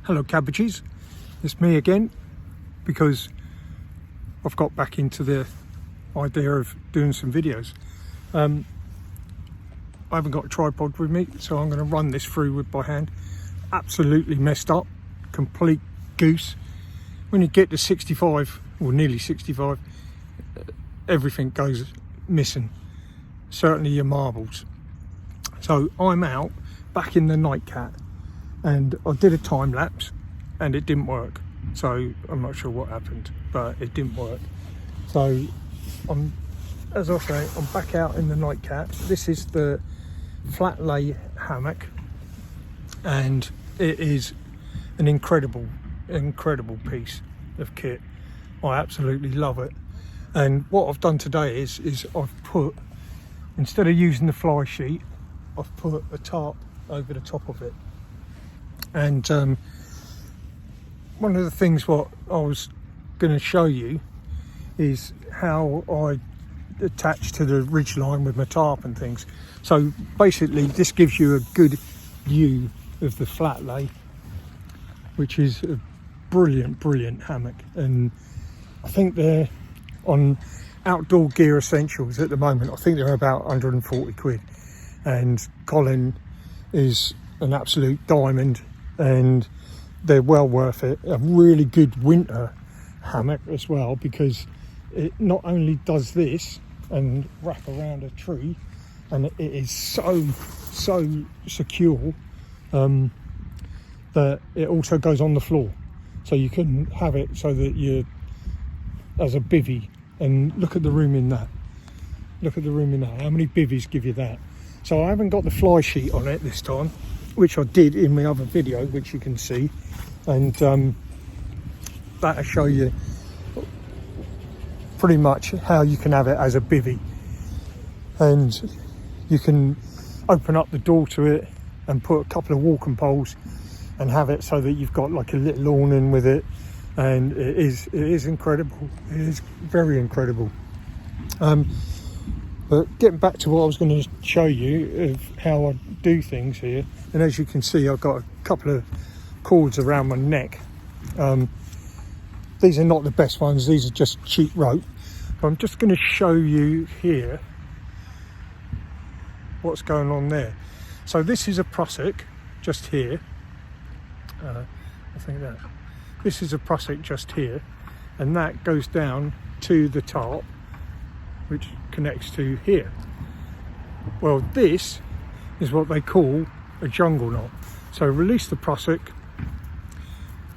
Hello cabbages, it's me again because I've got back into the idea of doing some videos. I haven't got a tripod with me, so I'm going to run this through with my hand. Absolutely messed up, complete goose. When you get to 65 or nearly 65, everything goes missing, certainly your marbles. So I'm out back in the Nightcat and I did a time lapse and it didn't work, so I'm not sure what happened, but it didn't work. So as I say, I'm back out in the Nightcat. This is the flat lay hammock and it is an incredible piece of kit. I absolutely love it. And what I've done today is I've put, instead of using the fly sheet, I've put a tarp over the top of it. And one of the things what I was going to show you is how I attach to the ridge line with my tarp and things. So basically this gives you a good view of the flat lay, which is a brilliant hammock. And I think they're on Outdoor Gear Essentials at the moment. I think they're about 140 quid, and Colin is an absolute diamond and they're well worth it. A really good winter hammock as well, because it not only does this and wrap around a tree, and it is so secure that it also goes on the floor, so you can have it so that you're as a bivvy. And look at the room in that, how many bivvies give you that? So I haven't got the fly sheet on it this time, which I did in my other video, which you can see, and that'll show you pretty much how you can have it as a bivvy. And you can open up the door to it and put a couple of walking poles and have it so that you've got like a little awning with it. And it is incredible. It is very incredible. But getting back to what I was going to show you of how I do things here, and as you can see, I've got a couple of cords around my neck. These are not the best ones, these are just cheap rope. But I'm just going to show you here what's going on there. So this is a Prussik just here. I think that this is a Prussik just here, and that goes down to the tarp, which connects to here. Well, this is what they call a jungle knot. So release the Prussik,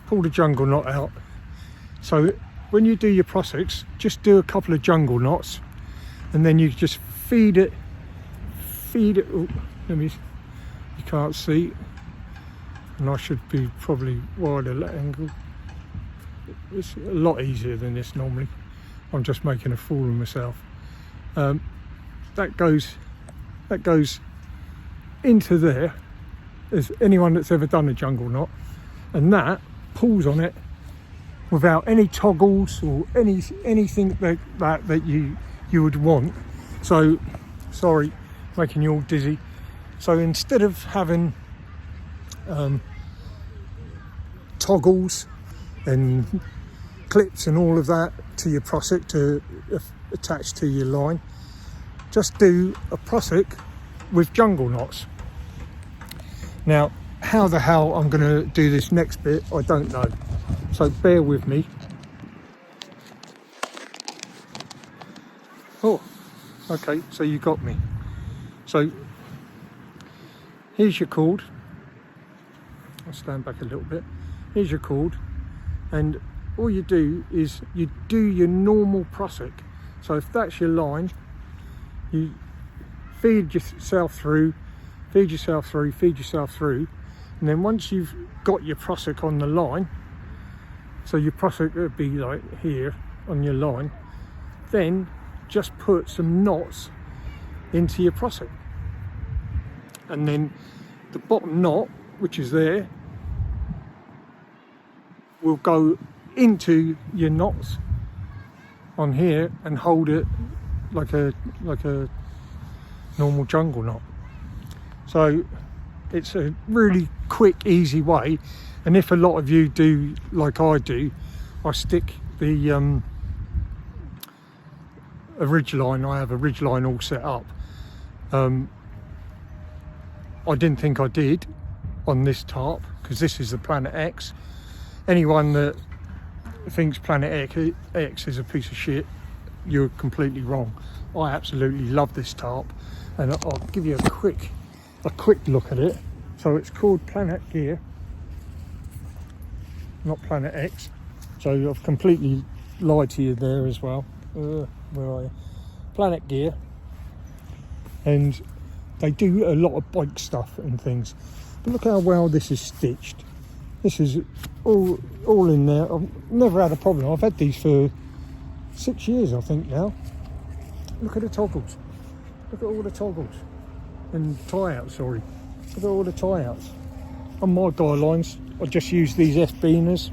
pull the jungle knot out. So when you do your Prussiks, just do a couple of jungle knots, and then you just feed it. Oh, you can't see, and I should be probably wider angle. It's a lot easier than this normally. I'm just making a fool of myself. That goes into there, as anyone that's ever done a jungle knot, and that pulls on it without any toggles or anything that you would want. So sorry, making you all dizzy. So instead of having toggles and clips and all of that to your Prussik to attach to your line, just do a Prussik with jungle knots. Now, how the hell I'm going to do this next bit, I don't know, so bear with me. Oh, okay, so you got me. So here's your cord. I'll stand back a little bit. Here's your cord, and all you do is you do your normal Prussik. So if that's your line, you feed yourself through, and then once you've got your Prussik on the line, so your Prussik would be like here on your line, then just put some knots into your Prussik, and then the bottom knot, which is there, will go into your knots on here and hold it like a normal jungle knot. So it's a really quick, easy way, And if a lot of you do like I do, I stick the a ridge line. I have a ridge line all set up. I didn't think I did on this tarp, because this is the Planet X. Anyone that thinks Planet X is a piece of shit, you're completely wrong. I absolutely love this tarp, and I'll give you a quick look at it. So it's called Planet Gear, not Planet X. So I've completely lied to you there as well. Where are you? Planet Gear. And they do a lot of bike stuff and things. But look how well this is stitched. This is all in there. I've never had a problem. I've had these for 6 years, I think now. Look at the toggles. Look at all the toggles. And tie-outs, sorry. Look at all the tie-outs. On my guy lines, I just use these S-beaners.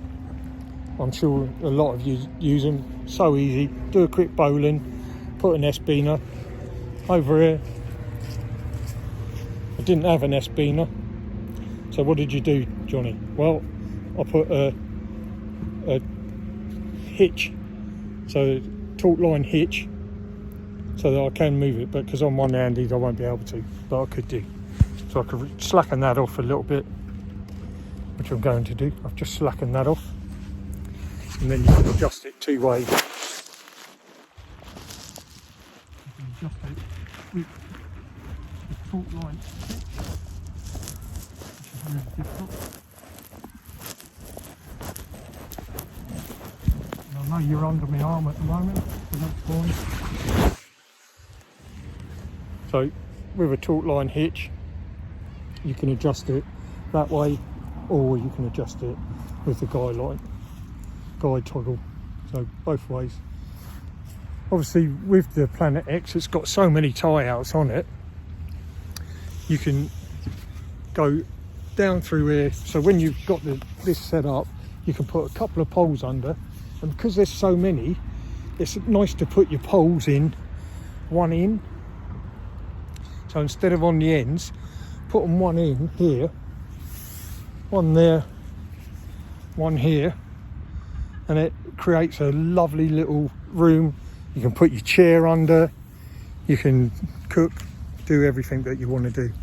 I'm sure a lot of you use them. So easy. Do a quick bowling, put an S-beaner over here. I didn't have an S-beaner, so what did you do, Johnny? Well, I put a hitch, so taut line hitch, so that I can move it, but because I'm one-handed I won't be able to, but I could do. So I could slacken that off a little bit, which I'm going to do. I've just slackened that off, and then you can adjust it two ways. You can adjust it with the taut line hitch, which is really difficult. And I know you're under my arm at the moment, so that's fine. So with a taut line hitch, you can adjust it that way, or you can adjust it with the guide toggle, so both ways. Obviously with the Planet X, it's got so many tie-outs on it, you can go down through here. So when you've got this set up, you can put a couple of poles under, and because there's so many, it's nice to put your poles in one in. So instead of on the ends, put them one in here, one there, one here, and it creates a lovely little room. You can put your chair under, you can cook, do everything that you want to do.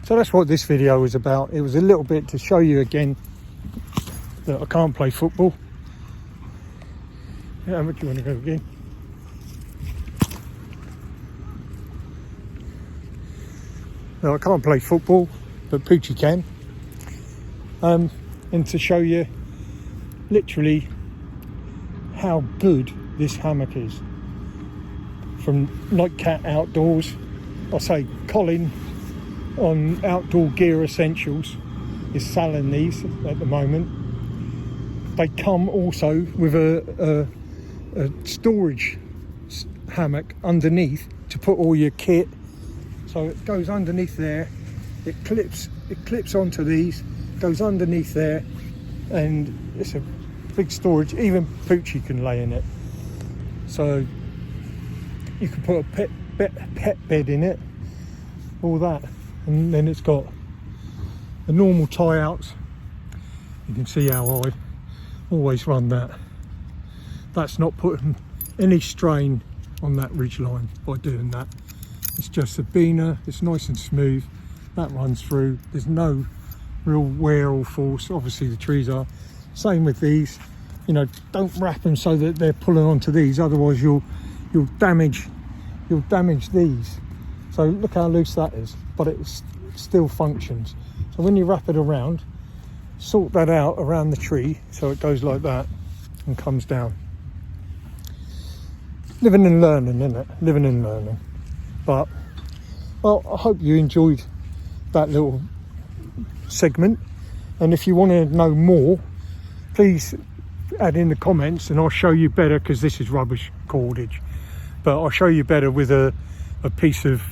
So that's what this video was about. It was a little bit to show you again that I can't play football. How much do you want to go again? No, I can't play football, but Poochie can. And to show you literally how good this hammock is. From Nightcat Outdoors, I say Colin on Outdoor Gear Essentials is selling these at the moment. They come also with a storage hammock underneath to put all your kit. So it goes underneath there, it clips onto these, goes underneath there, and it's a big storage. Even Poochie can lay in it. So you can put a pet bed in it, all that, and then it's got the normal tie outs. You can see how I always run that. That's not putting any strain on that ridge line by doing that. It's just a beaner, it's nice and smooth, that runs through, there's no real wear or force. Obviously the trees are. Same with these, you know, don't wrap them so that they're pulling onto these, otherwise you'll damage these. So look how loose that is, but it still functions. So when you wrap it around, sort that out around the tree so it goes like that and comes down. Living and learning, isn't it? Living and learning. But, well, I hope you enjoyed that little segment, and if you want to know more, please add in the comments and I'll show you better, because this is rubbish cordage, but I'll show you better with a piece of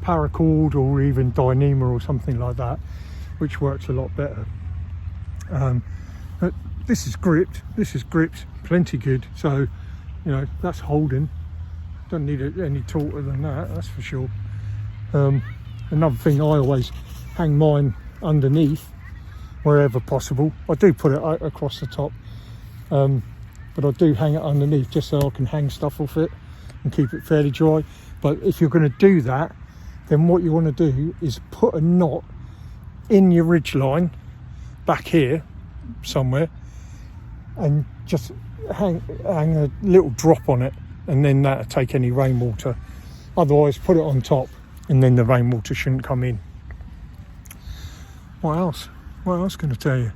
paracord or even Dyneema or something like that, which works a lot better. But this is gripped plenty good, so you know that's holding. Don't need it any tauter than that, that's for sure. Another thing, I always hang mine underneath wherever possible. I do put it across the top, but I do hang it underneath just so I can hang stuff off it and keep it fairly dry. But if you're going to do that, then what you want to do is put a knot in your ridge line back here somewhere, and just hang a little drop on it, and then that'll take any rainwater. Otherwise, put it on top, and then the rainwater shouldn't come in. What else? What else can I tell you?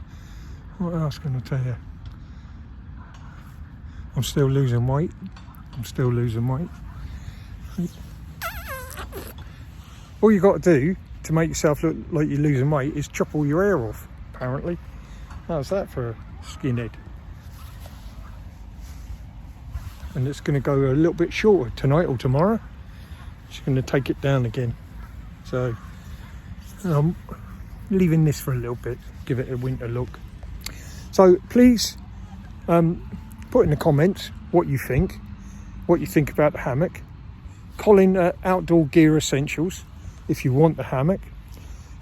What else can I tell you? I'm still losing weight. All you got to do to make yourself look like you're losing weight is chop all your hair off, apparently. How's that for a skinhead? And it's going to go a little bit shorter tonight or tomorrow. Just going to take it down again. So I'm leaving this for a little bit, give it a winter look. So please put in the comments what you think about the hammock. Colin at Outdoor Gear Essentials, if you want the hammock.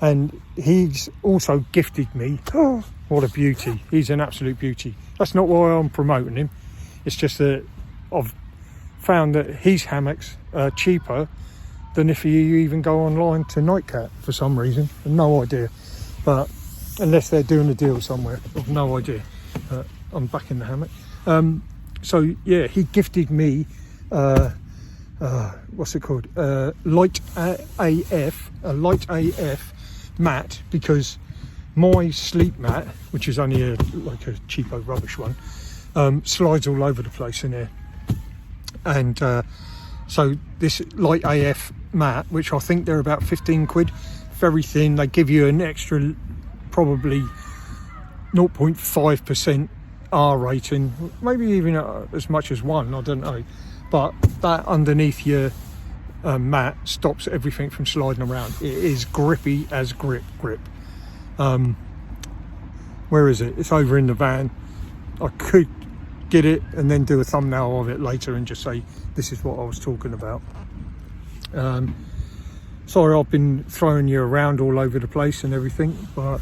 And he's also gifted me, oh, what a beauty, he's an absolute beauty. That's not why I'm promoting him, it's just that I've found that his hammocks are cheaper than if you even go online to Nightcat for some reason. No idea, but unless they're doing a deal somewhere, I've no idea. I'm back in the hammock. So yeah, he gifted me what's it called, light AF mat, because my sleep mat, which is only like a cheapo rubbish one, slides all over the place in there. And so this light AF mat, which I think they're about 15 quid, very thin. They give you an extra probably 0.5% R rating, maybe even as much as 1, I don't know. But that underneath your mat stops everything from sliding around. It is grippy as grip. Where is it? It's over in the van. I could get it and then do a thumbnail of it later and just say this is what I was talking about. Sorry, I've been throwing you around all over the place and everything, but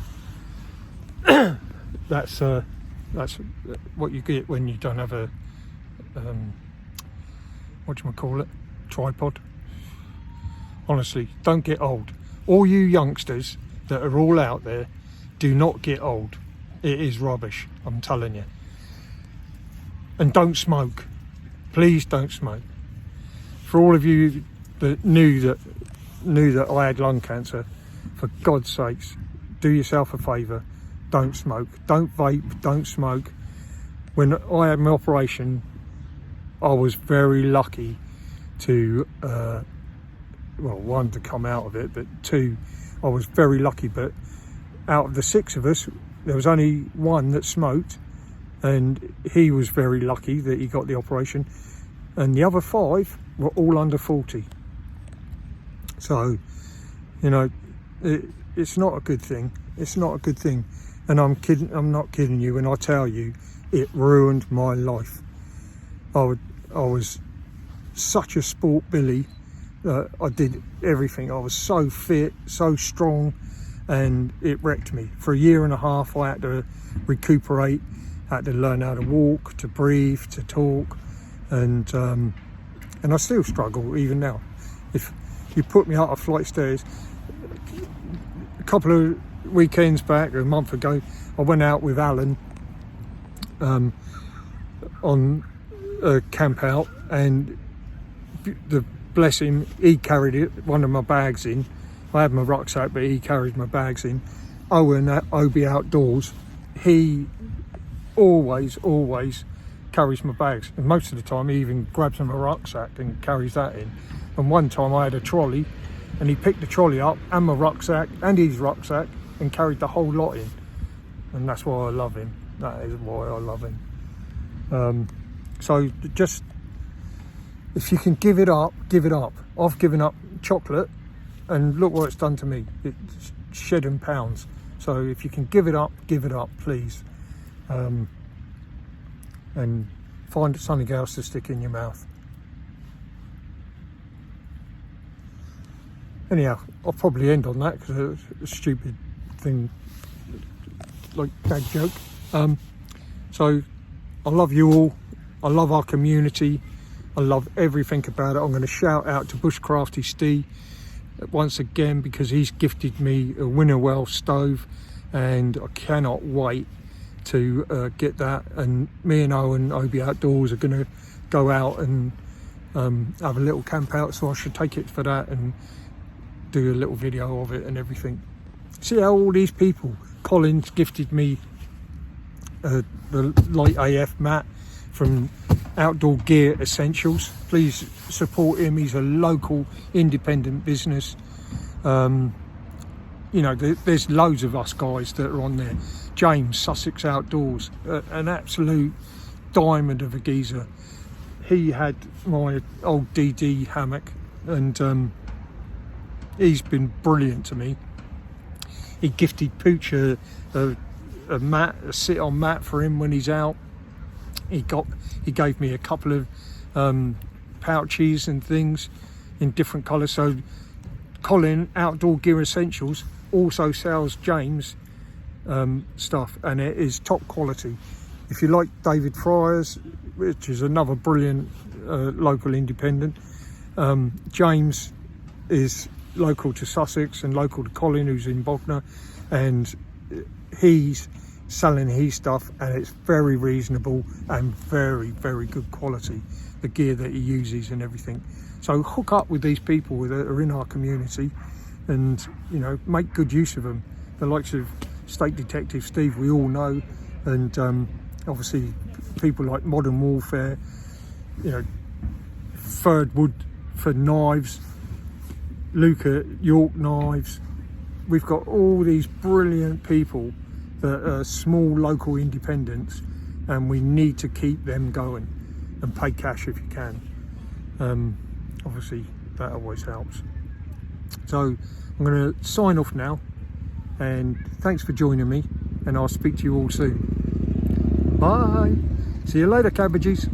that's what you get when you don't have a tripod. Honestly, don't get old. All you youngsters that are all out there, do not get old. It is rubbish, I'm telling you. And don't smoke. Please don't smoke. For all of you that knew that I had lung cancer, for God's sakes, do yourself a favour. Don't smoke. Don't vape. Don't smoke. When I had my operation, I was very lucky to, one, to come out of it, but two, I was very lucky. But out of the 6 of us, there was only one that smoked, and he was very lucky that he got the operation, and the other 5 were all under 40. So, you know, it's not a good thing. It's not a good thing. And I'm not kidding you when I tell you it ruined my life. I was such a sport Billy. I did everything. I was so fit, so strong, and it wrecked me. For 1.5 years, I had to recuperate, had to learn how to walk, to breathe, to talk, and I still struggle even now. If you put me up a flight of stairs, a couple of weekends back, or a month ago, I went out with Alan on a camp out, and bless him, he carried one of my bags in. I had my rucksack, but he carried my bags in. Owen at OB Outdoors, he always carries my bags, and most of the time he even grabs my rucksack and carries that in. And one time I had a trolley, and he picked the trolley up and my rucksack and his rucksack and carried the whole lot in. And that's why I love him. That is why I love him. So just, if you can give it up, give it up. I've given up chocolate, and look what it's done to me. It's shedding pounds. So if you can give it up, please. And find something else to stick in your mouth. Anyhow, I'll probably end on that because it's a stupid thing, like dad joke. So I love you all. I love our community. I love everything about it. I'm going to shout out to Bushcrafty Steve once again, because he's gifted me a Winterwell stove, and I cannot wait to get that. And me and Owen, Obi Outdoors, are going to go out and have a little camp out, so I should take it for that and do a little video of it and everything. See how all these people, Colin's gifted me the Light AF mat from Outdoor Gear Essentials. Please support him. He's a local independent business. You know, there's loads of us guys that are on there. James, Sussex Outdoors, an absolute diamond of a geezer. He had my old DD hammock, and he's been brilliant to me. He gifted Pooch a mat, a sit-on mat for him when he's out. He gave me a couple of pouches and things in different colours. So Colin, Outdoor Gear Essentials, also sells James stuff, and it is top quality. If you like David Fryers, which is another brilliant local independent, James is local to Sussex and local to Colin, who's in Bognor, and he's selling his stuff, and it's very reasonable and very, very good quality, the gear that he uses and everything. So hook up with these people that are in our community, and you know, make good use of them. The likes of State Detective Steve, we all know, and obviously people like Modern Warfare, you know, Third Wood for knives, Luke at York Knives. We've got all these brilliant people that are small local independents, and we need to keep them going and pay cash if you can. Obviously that always helps. So I'm going to sign off now, and thanks for joining me, and I'll speak to you all soon. Bye. See you later, cabbages.